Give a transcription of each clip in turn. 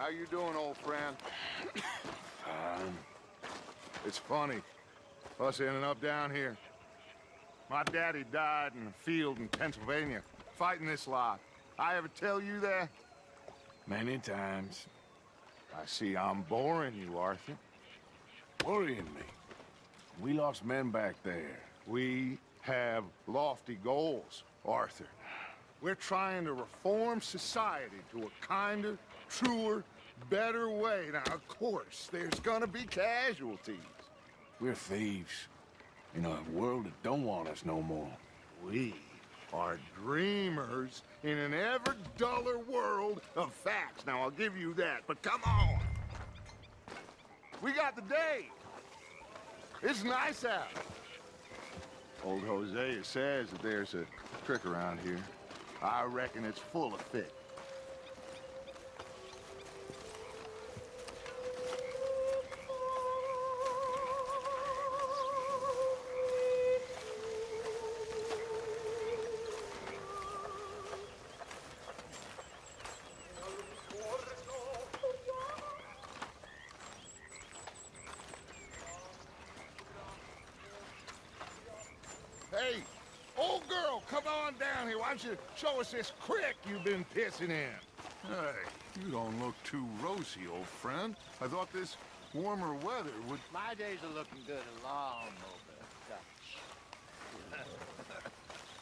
How you doing, old friend? It's funny, us ending up down here. My daddy died in a field in Pennsylvania, fighting this lot. I ever tell you that? Many times. I see I'm boring you, Arthur. Worrying me. We lost men back there. We have lofty goals, Arthur. We're trying to reform society to a kinder, truer, better way. Now, of course, there's gonna be casualties. We're thieves. In a world that don't want us no more. We are dreamers in an ever duller world of facts. Now, I'll give you that, but come on. We got the day. It's nice out. Old Hosea says that there's a trick around here. I reckon it's full of fish. Hey, old girl, come on down here. Why don't you show us this creek you've been pissing in? Hey, you don't look too rosy, old friend. I thought this warmer weather would... My days are looking good along over.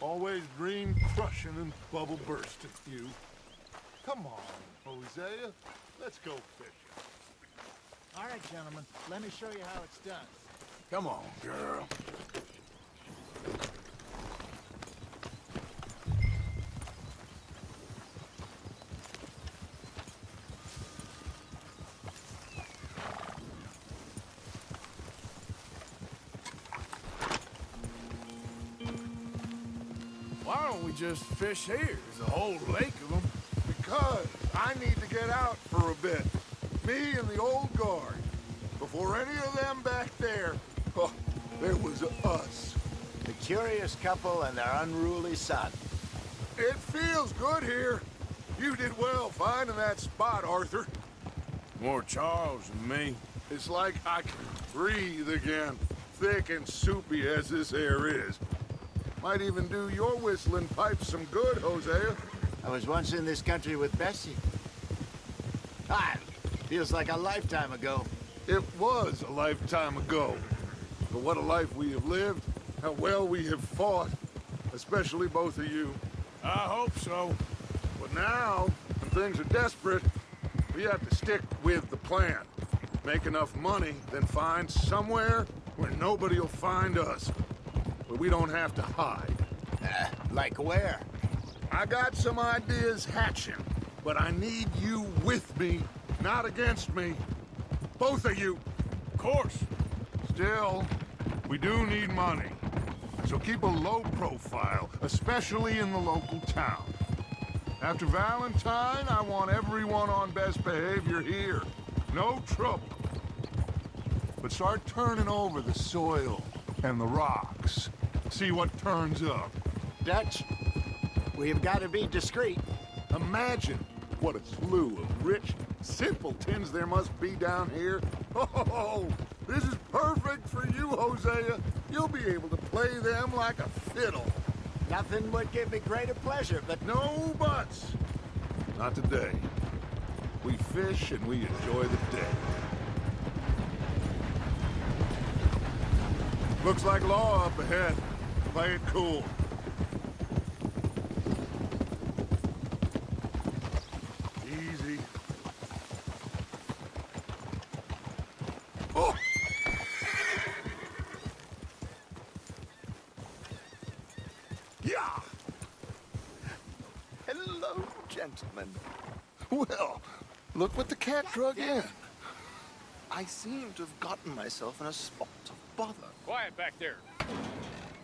Always dream crushing and bubble bursting, you. Come on, Hosea. Let's go fishing. All right, gentlemen. Let me show you how it's done. Come on, girl. Why don't we just fish here? There's a whole lake of them. Because I need to get out for a bit. Me and the old guard. Before any of them back there, oh, there was us. The curious couple and their unruly son. It feels good here. You did well finding that spot, Arthur. More Charles than me. It's like I can breathe again, thick and soupy as this air is. Might even do your whistling pipes some good, Hosea. I was once in this country with Bessie. Feels like a lifetime ago. It was a lifetime ago. But what a life we have lived, how well we have fought, especially both of you. I hope so. But now, when things are desperate, we have to stick with the plan. Make enough money, then find somewhere where nobody will find us. Where we don't have to hide. Like where? I got some ideas hatching, but I need you with me, not against me. Both of you. Of course. Still, we do need money. So keep a low profile, especially in the local town. After Valentine, I want everyone on best behavior here. No trouble. But start turning over the soil and the rocks. See what turns up. Dutch, we've got to be discreet. Imagine what a slew of rich simpletons there must be down here. Oh, this is perfect for you, Hosea. You'll be able to play them like a fiddle. Nothing would give me greater pleasure, but... No buts. Not today. We fish and we enjoy the day. Looks like law up ahead. Play it cool. Easy. Oh! Yeah! Hello, gentlemen. Well, look what the cat drug in. I seem to have gotten myself in a spot of bother. Quiet back there.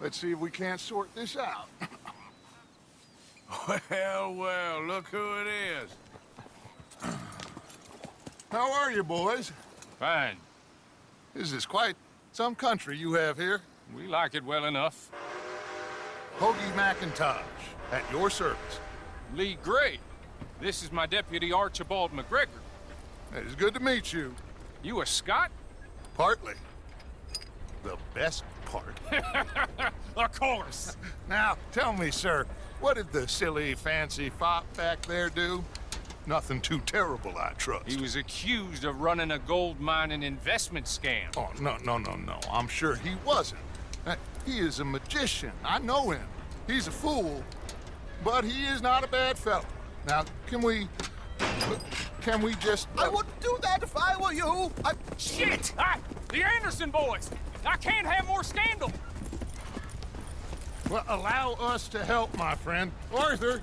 Let's see if we can't sort this out. Well, well, look who it is. How are you, boys? Fine. This is quite some country you have here. We like it well enough. Hoagie McIntosh, at your service. Lee Gray. This is my deputy, Archibald McGregor. It's good to meet you. You a Scot? Partly. The best part. Of course. Now, tell me, sir, what did the silly, fancy fop back there do? Nothing too terrible, I trust. He was accused of running a gold mining investment scam. Oh, no. I'm sure he wasn't. He is a magician. I know him. He's a fool, but he is not a bad fellow. Now, can we just... I wouldn't do that if I were you. Shit! The Anderson boys! I can't have more scandal! Well, allow us to help, my friend. Arthur,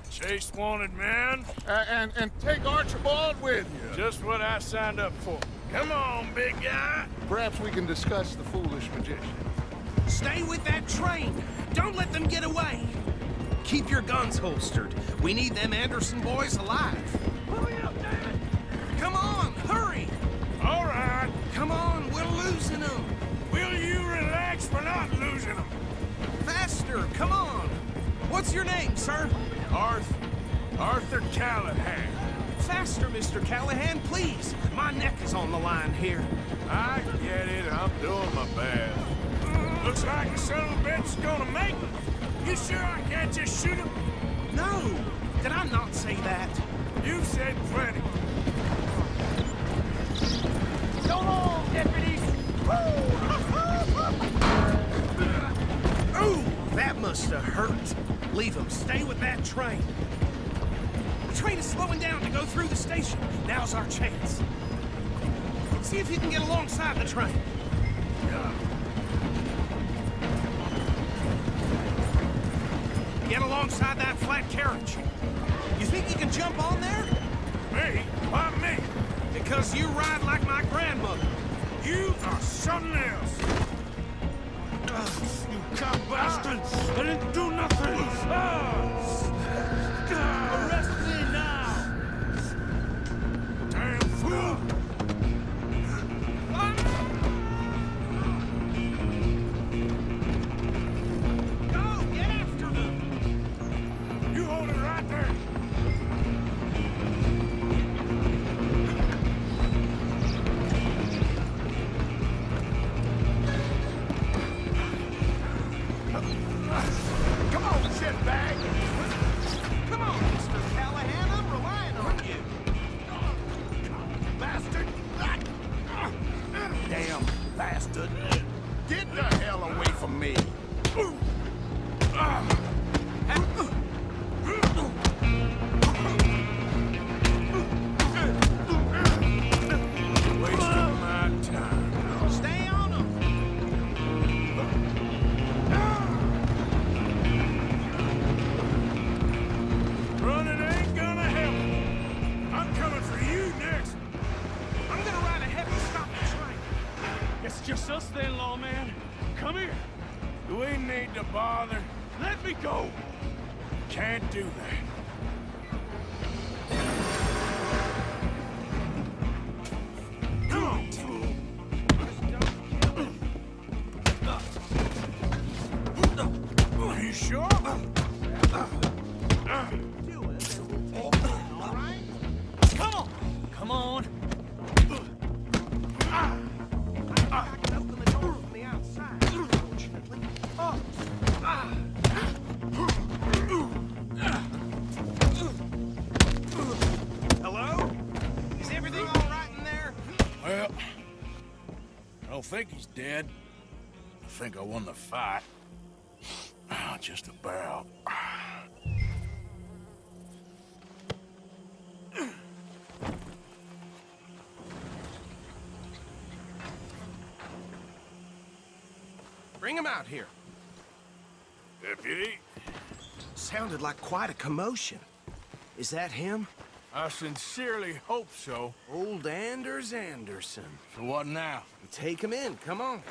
Chase wanted man. and take Archibald with you. Just what I signed up for. Come on, big guy. Perhaps we can discuss the foolish magician. Stay with that train. Don't let them get away. Keep your guns holstered. We need them Anderson boys alive. Hurry up, Dad. Come on, hurry. All right. Come on, we're losing them. Will you relax? We're not losing them. Faster, come on. What's your name, sir? Arthur Callahan. Faster, Mr. Callahan, please. My neck is on the line here. I get it. I'm doing my best. Looks like the son of a bitch is gonna make it. You sure I can't just shoot him? No, did I not say that? You've said plenty. So long, deputies. Ooh, that must have hurt. Leave them. Stay with that train. The train is slowing down to go through the station. Now's our chance. See if you can get alongside the train. Get alongside that flat carriage. You think you can jump on there? Me? Why me? Because you ride like my grandmother. You are something else. You cop bastards! I didn't do nothing! Arrest me now! Damn fool! Go, get after them! You hold it right there! Come on, shitbag! Come on, Mr. Callahan, I'm relying on you. Bastard! Damn bastard. Get the hell away from me. Wasting my time. Stay on them. Running ain't gonna help. I'm coming for you next. I'm gonna ride ahead and stop the train. It's just us then, lawman. Come here. Do we need to bother? Let me go. Can't do that. Come on, fool. Are you sure? Come on. Come on. I can open the door from the outside, unfortunately. Hello? Is everything all right in there? Well, I don't think he's dead. I think I won the fight. Just about. Bring him out here. Deputy, Sounded like quite a commotion. Is that him? I sincerely hope so. Old Anders Anderson. So what now? Take him in, come on.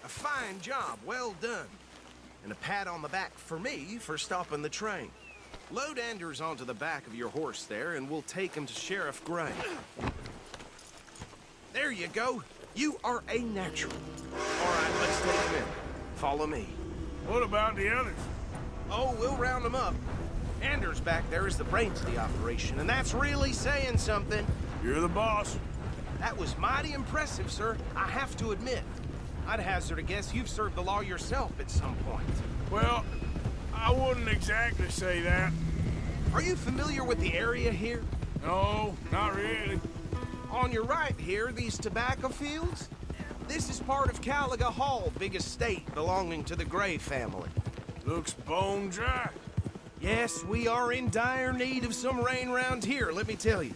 A fine job, well done. And a pat on the back for me for stopping the train. Load Anders onto the back of your horse there, and we'll take him to Sheriff Gray. There you go. You are a natural. All right, let's take him in. Follow me. What about the others? Oh, we'll round them up. Anders back there is the brains of the operation, and that's really saying something. You're the boss. That was mighty impressive, sir. I have to admit. I'd hazard a guess you've served the law yourself at some point. Well, I wouldn't exactly say that. Are you familiar with the area here? No, not really. On your right here, these tobacco fields? This is part of Caliga Hall, big estate belonging to the Gray family. Looks bone dry. Yes, we are in dire need of some rain round here, let me tell you.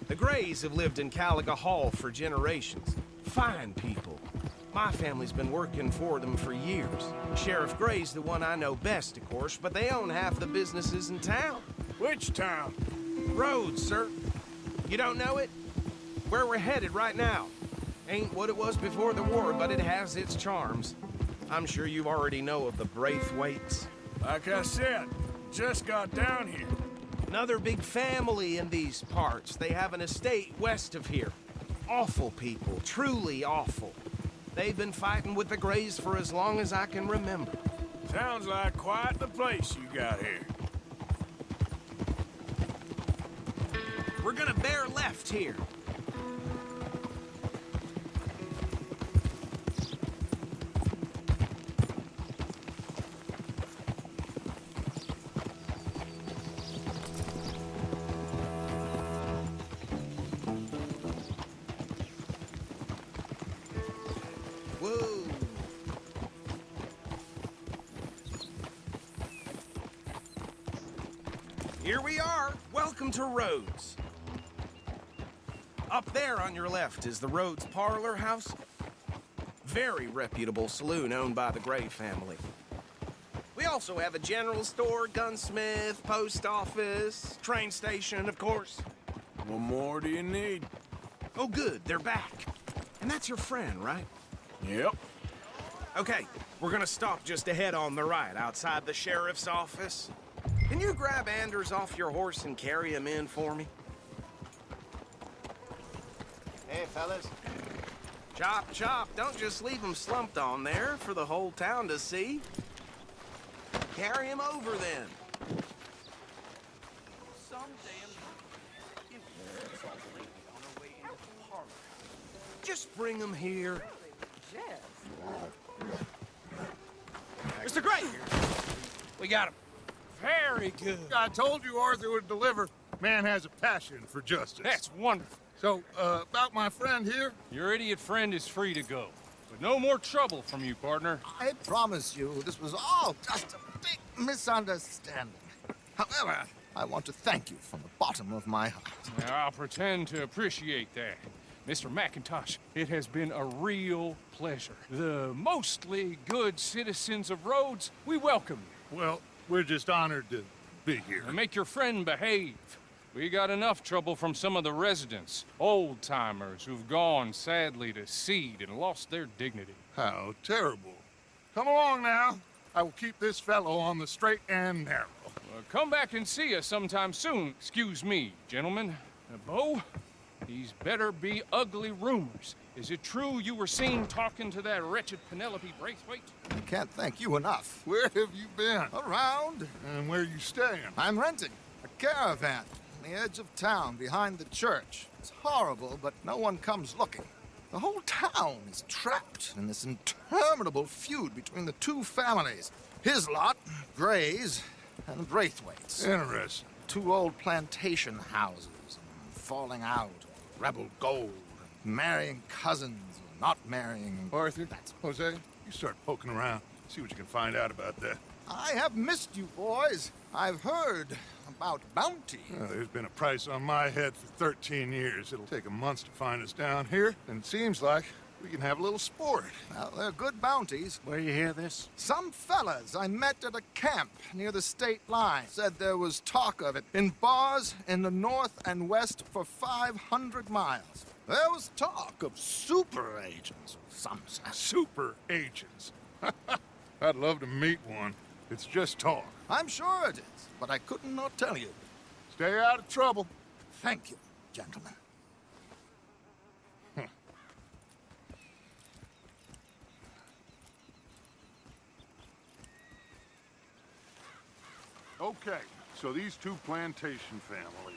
The Grays have lived in Caliga Hall for generations. Fine people. My family's been working for them for years. Sheriff Gray's the one I know best, of course, but they own half the businesses in town. Which town? Rhodes, sir. You don't know it? Where we're headed right now. Ain't what it was before the war, but it has its charms. I'm sure you already know of the Braithwaites. Like I said, just got down here. Another big family in these parts. They have an estate west of here. Awful people, truly awful. They've been fighting with the Grays for as long as I can remember. Sounds like quite the place you got here. We're gonna bear left here. Whoa. Here we are. Welcome to Rhodes. Up there on your left is the Rhodes Parlor House. Very reputable saloon owned by the Gray family. We also have a general store, gunsmith, post office, train station, of course. What more do you need? Oh, good, they're back. And that's your friend, right? Yep. Okay, we're gonna stop just ahead on the right, outside the sheriff's office. Can you grab Anders off your horse and carry him in for me? Hey, fellas. Chop, chop, don't just leave him slumped on there for the whole town to see. Carry him over then. Just bring him here. Mr. Gray! We got him. Very good. I told you Arthur would deliver. Man has a passion for justice. That's wonderful. So, about my friend here? Your idiot friend is free to go. But no more trouble from you, partner. I promise you, this was all just a big misunderstanding. However, I want to thank you from the bottom of my heart. Now, I'll pretend to appreciate that. Mr. McIntosh, it has been a real pleasure. The mostly good citizens of Rhodes, we welcome you. Well, we're just honored to be here. And make your friend behave. We got enough trouble from some of the residents, old-timers who've gone, sadly, to seed and lost their dignity. How terrible. Come along now. I will keep this fellow on the straight and narrow. Come back and see us sometime soon. Excuse me, gentlemen. Bo, these better be ugly rumors. Is it true you were seen talking to that wretched Penelope Braithwaite? I can't thank you enough. Where have you been? Around, And where you staying? I'm renting a caravan on the edge of town behind the church. It's horrible, but no one comes looking. The whole town is trapped in this interminable feud between the two families. His lot, Gray's, and Braithwaite's. Interesting. Two old plantation houses, falling out, rebel gold, marrying cousins, not marrying. Arthur, Hosea, you start poking around. See what you can find out about that. I have missed you, boys. I've heard about bounty. There's been a price on my head for 13 years. It'll take a month to find us down here, and it seems like we can have a little sport. Well, they're good bounties. Where you hear this? Some fellas I met at a camp near the state line said there was talk of it in bars in the north and west for 500 miles. There was talk of super agents of some sort. Super agents. I'd love to meet one. It's just talk. I'm sure it is, but I couldn't not tell you. Stay out of trouble. Thank you, gentlemen. Okay, So these two plantation families.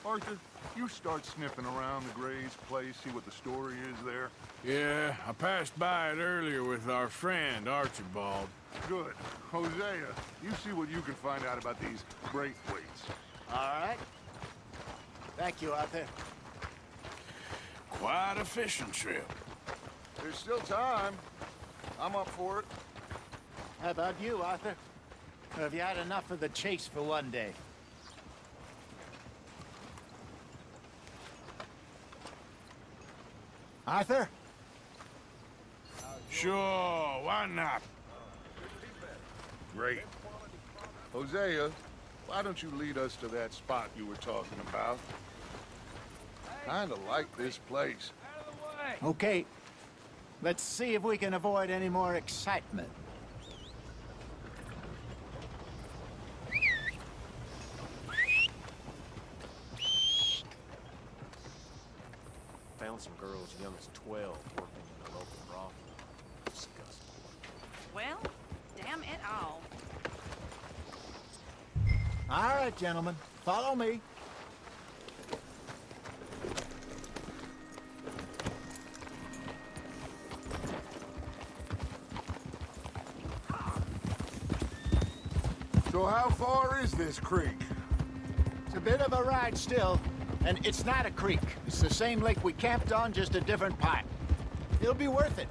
Arthur, you start sniffing around the Gray's place, see what the story is there. Yeah, I passed by it earlier with our friend, Archibald. Good. Hosea, you see what you can find out about these Braithwaites. All right. Thank you, Arthur. Quite a fishing trip. There's still time. I'm up for it. How about you, Arthur? Or have you had enough of the chase for one day? Arthur? Sure, why not? Great. Hosea, why don't you lead us to that spot you were talking about? Kinda like this place. Okay. Let's see if we can avoid any more excitement. Found some girls young as 12 working in a local brothel. Disgusting. Well, damn it all. All right, gentlemen. Follow me. So how far is this creek? It's a bit of a ride still, and it's not a creek. It's the same lake we camped on, just a different pipe. It'll be worth it.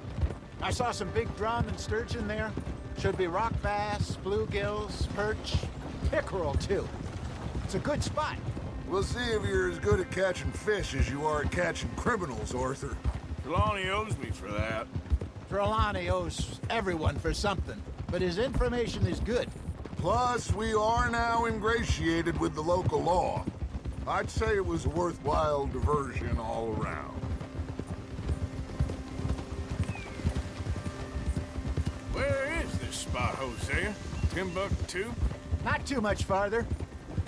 I saw some big drum and sturgeon there. Should be rock bass, bluegills, perch, pickerel too. It's a good spot. We'll see if you're as good at catching fish as you are at catching criminals, Arthur. Trelawney owes me for that. Trelawney owes everyone for something, but his information is good. Plus, we are now ingratiated with the local law. I'd say it was a worthwhile diversion all around. Where is this spot, Hosea? Timbuktu? Not too much farther.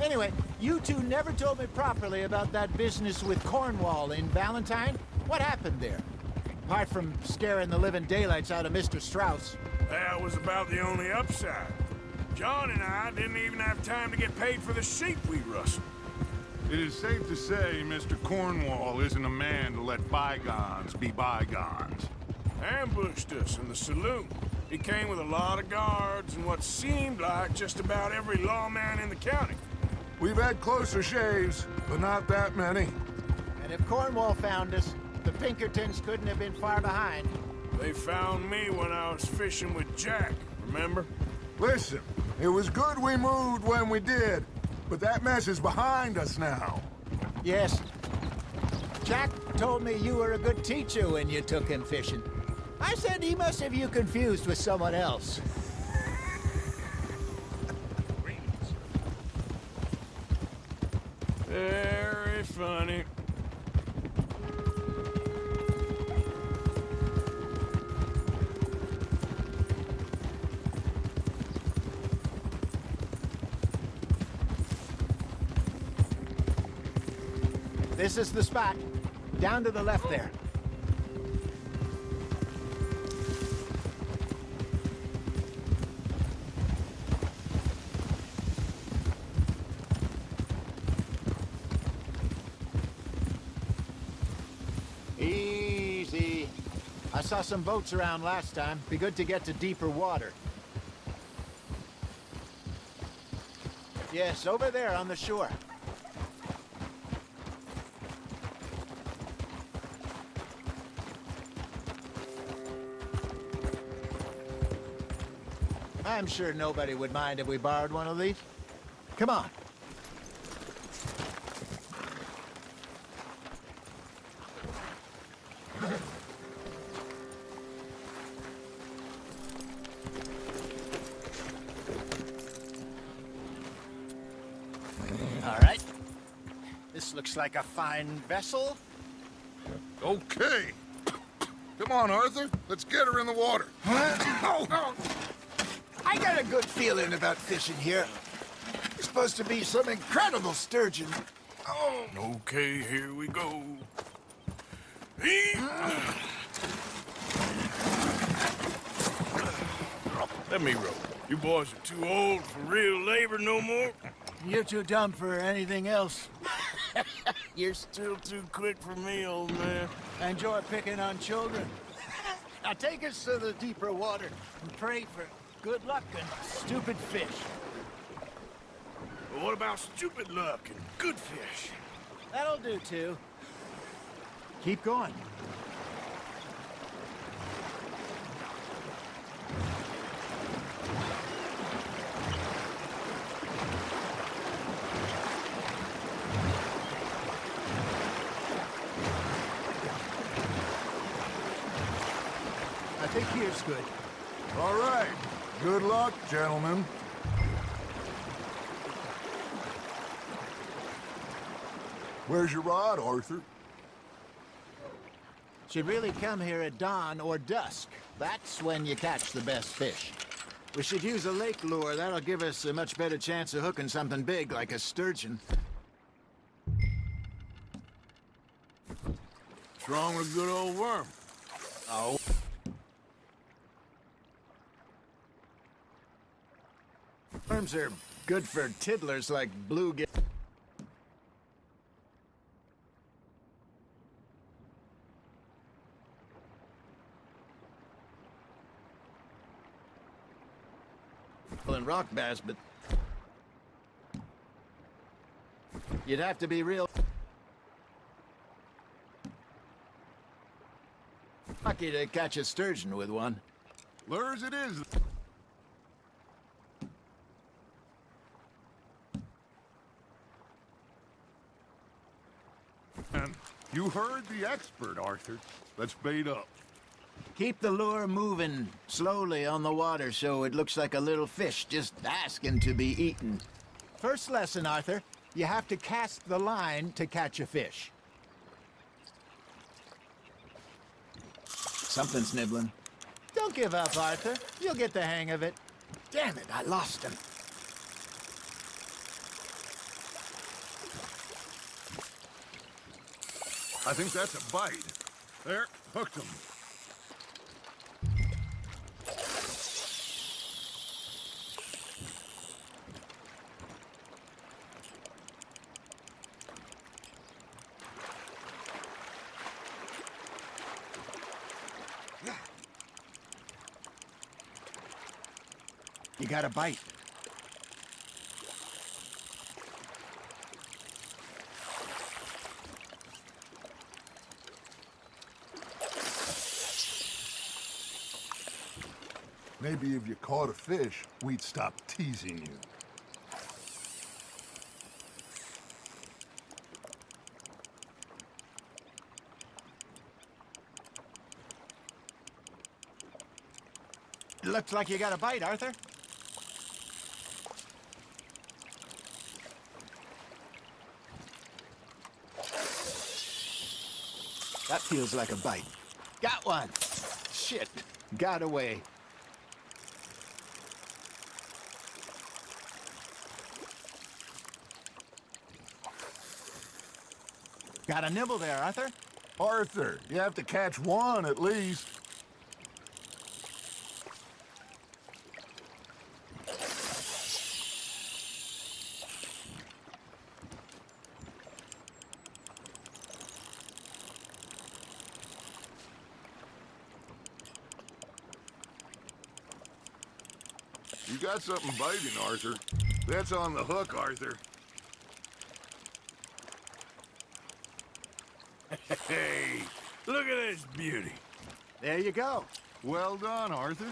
Anyway, you two never told me properly about that business with Cornwall in Valentine. What happened there? Apart from scaring the living daylights out of Mr. Strauss. That was about the only upside. John and I didn't even have time to get paid for the sheep we rustled. It is safe to say Mr. Cornwall isn't a man to let bygones be bygones. Ambushed us in the saloon. He came with a lot of guards and what seemed like just about every lawman in the county. We've had closer shaves, but not that many. And if Cornwall found us, the Pinkertons couldn't have been far behind. They found me when I was fishing with Jack, remember? Listen, it was good we moved when we did, but that mess is behind us now. Yes. Jack told me you were a good teacher when you took him fishing. I said he must have you confused with someone else. Very funny. This is the spot. Down to the left there. Easy. I saw some boats around last time. Be good to get to deeper water. Yes, over there on the shore. I'm sure nobody would mind if we borrowed one of these. Come on. All right. This looks like a fine vessel. Okay. Come on, Arthur. Let's get her in the water. I got a good feeling about fishing here. There's supposed to be some incredible sturgeon. Oh, Okay, here we go. Let me row. You boys are too old for real labor no more. You're too dumb for anything else. You're still too quick for me, old man. Enjoy picking on children. Now take us to the deeper water and pray for good luck and stupid fish. But what about stupid luck and good fish? That'll do, too. Keep going. I think here's good. All right. Good luck, gentlemen. Where's your rod, Arthur? Should really come here at dawn or dusk. That's when you catch the best fish. We should use a lake lure. That'll give us a much better chance of hooking something big like a sturgeon. What's wrong with a good old worm? Oh. Worms are good for tiddlers like bluegill. And rock bass, but you'd have to be real lucky to catch a sturgeon with one. Lures it is. And you heard the expert, Arthur. Let's bait up. Keep the lure moving slowly on the water so it looks like a little fish just asking to be eaten. First lesson, Arthur. You have to cast the line to catch a fish. Something's nibbling. Don't give up, Arthur. You'll get the hang of it. Damn it, I lost him. I think that's a bite. There, hooked him. You got a bite. Maybe if you caught a fish, we'd stop teasing you. Looks like you got a bite, Arthur. That feels like a bite. Got one. Shit. Got away. Got a nibble there, Arthur. Arthur, you have to catch one at least. You got something biting, Arthur. That's on the hook, Arthur. Hey, look at this beauty. There you go. Well done, Arthur.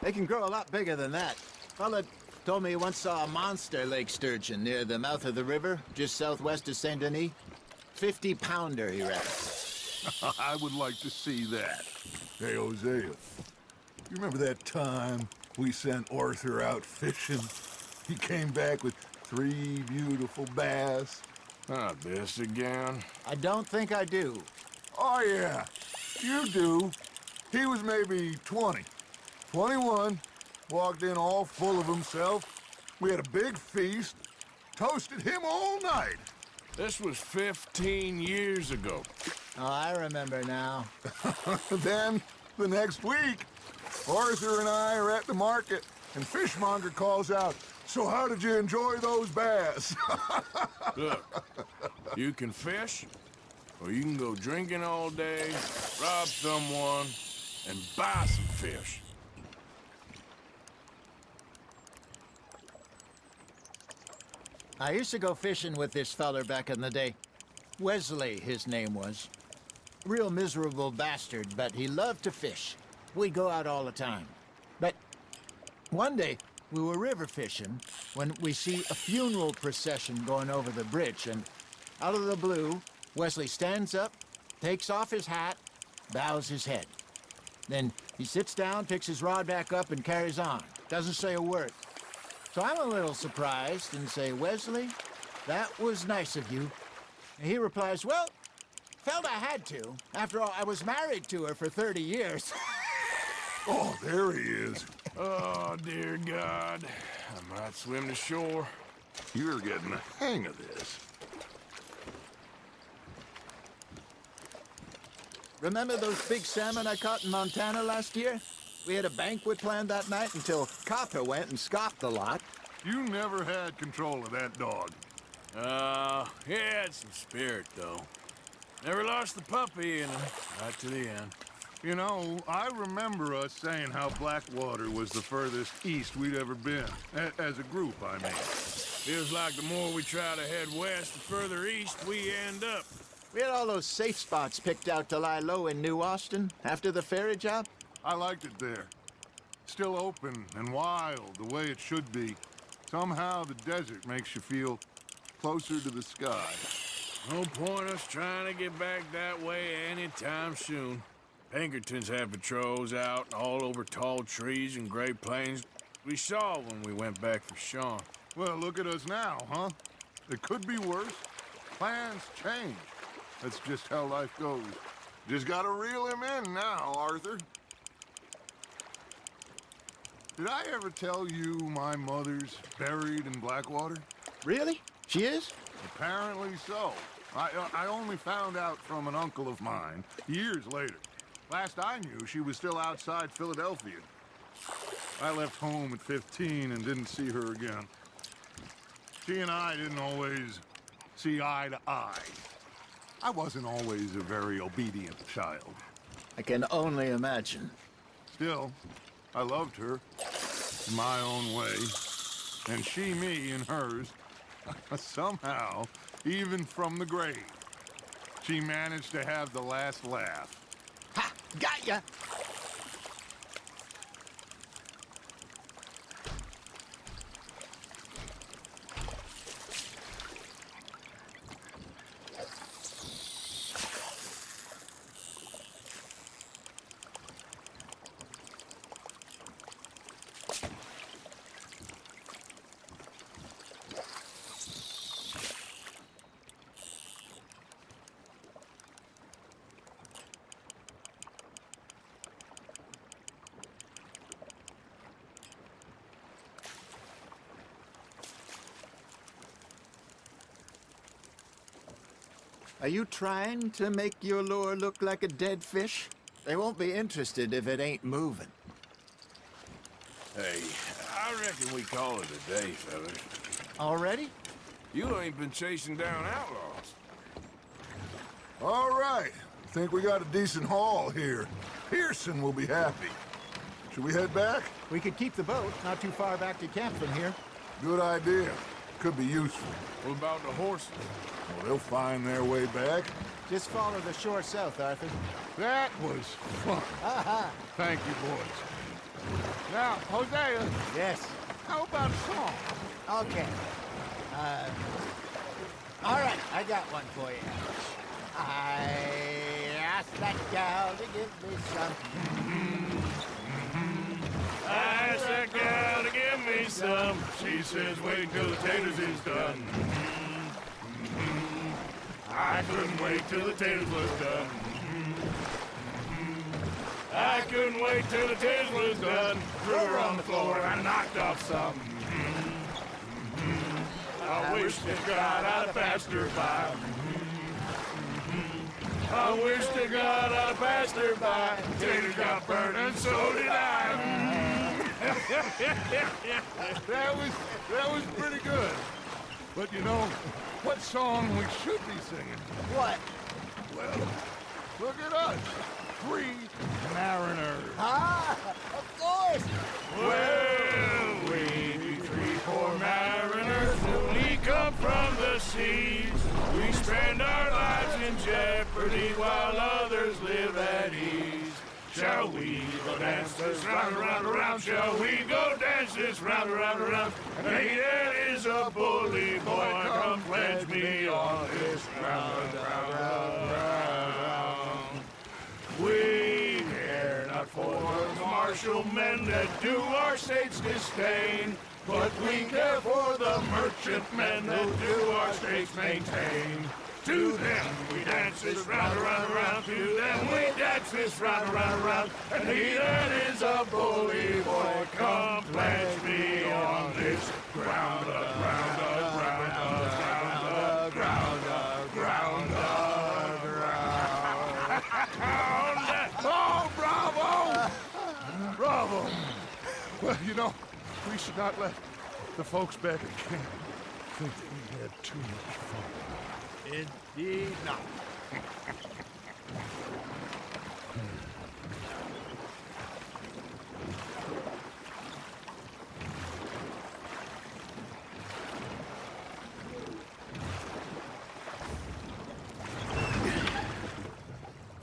They can grow a lot bigger than that. Fella told me he once saw a monster lake sturgeon near the mouth of the river, just southwest of Saint Denis. 50-pounder, he reckons. I would like to see that. Hey, Hosea, you remember that time we sent Arthur out fishing? He came back with 3 beautiful bass. Not this again. I don't think I do. Oh, yeah, you do. He was maybe 20, 21, walked in all full of himself. We had a big feast, toasted him all night. This was 15 years ago. Oh, I remember now. Then, the next week, Arthur and I are at the market, and Fishmonger calls out, So how did you enjoy those bass? Look, you can fish, or you can go drinking all day, rob someone, and buy some fish. I used to go fishing with this feller back in the day. Wesley, his name was. Real miserable bastard, but he loved to fish. We'd go out all the time. But one day, we were river fishing when we see a funeral procession going over the bridge, and out of the blue, Wesley stands up, takes off his hat, bows his head. Then he sits down, picks his rod back up, and carries on. Doesn't say a word. So I'm a little surprised and say, Wesley, that was nice of you. And he replies, well, felt I had to. After all, I was married to her for 30 years. Oh, there he is. Oh, dear God. I might swim to shore. You're getting the hang of this. Remember those big salmon I caught in Montana last year? We had a banquet planned that night until Copper went and scoffed a lot. You never had control of that dog. He had some spirit, though. Never lost the puppy in him, right to the end. You know, I remember us saying how Blackwater was the furthest east we'd ever been. As a group, I mean. Feels like the more we try to head west, the further east we end up. We had all those safe spots picked out to lie low in New Austin after the ferry job. I liked it there. Still open and wild, the way it should be. Somehow the desert makes you feel closer to the sky. No point us trying to get back that way anytime soon. Pinkertons had patrols out all over tall trees and Great Plains. We saw when we went back for Sean. Well, look at us now, huh? It could be worse. Plans change. That's just how life goes. Just gotta reel him in now, Arthur. Did I ever tell you my mother's buried in Blackwater? Really? She is? Apparently so. I only found out from an uncle of mine years later. Last I knew, she was still outside Philadelphia. I left home at 15 and didn't see her again. She and I didn't always see eye to eye. I wasn't always a very obedient child. I can only imagine. Still, I loved her in my own way, and she me in hers. Somehow, even from the grave, she managed to have the last laugh. Ha! Got ya! Are you trying to make your lure look like a dead fish? They won't be interested if it ain't moving. Hey, I reckon we call it a day, fellas. Already? You ain't been chasing down outlaws. All right. I think we got a decent haul here. Pearson will be happy. Should we head back? We could keep the boat not too far back to camp from here. Good idea. Could be useful. What about the horses? Well, they'll find their way back. Just follow the shore south, Arthur. That was fun. Thank you, boys. Now, Hosea, Yes. how about a song? Okay. All right, I got one for you. I asked that gal to give me some. I asked that gal to give me some. She says, wait till the taters is done. I couldn't wait till the taters was done. I couldn't wait till the taters was done. Threw her on the floor and I knocked off some. I wish to God I'd have passed her by. I wish to God I'd have passed her by. Taters got burned and so did I. That was pretty good. But you know, what song we should be singing? What? Well, look at us. Free mariners. Ah, of course. Well, we be three poor mariners, newly come from the seas. We spend our lives in jeopardy while others live at ease. Shall we go dance this round, around, around? Shall we go dance this round, around, around? Hey, there is a bully boy, come pledge me on this round, round, round, round. We care not for the martial men that do our state's disdain, but we care for the merchant men that do our state's maintain. To them we dance this round, around, around. To them we dance this round, around, around. And he that is a bully boy, come pledge me on this ground, ground, ground, ground, ground, ground, ground. Oh, bravo! Bravo! Well, you know, we should not let the folks back at camp think that we had too much fun. Indeed not.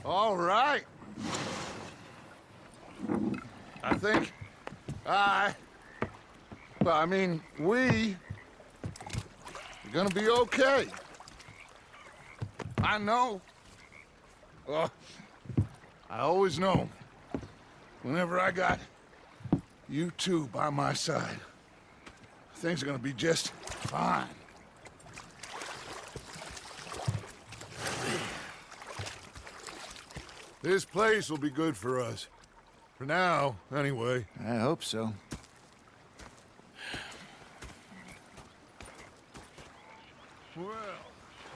All right. I think we're gonna be okay. I know. Well, I always know. Whenever I got you two by my side, things are gonna be just fine. This place will be good for us. For now, anyway. I hope so. Well,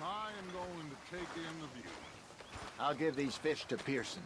I am going to take in the view. I'll give these fish to Pearson.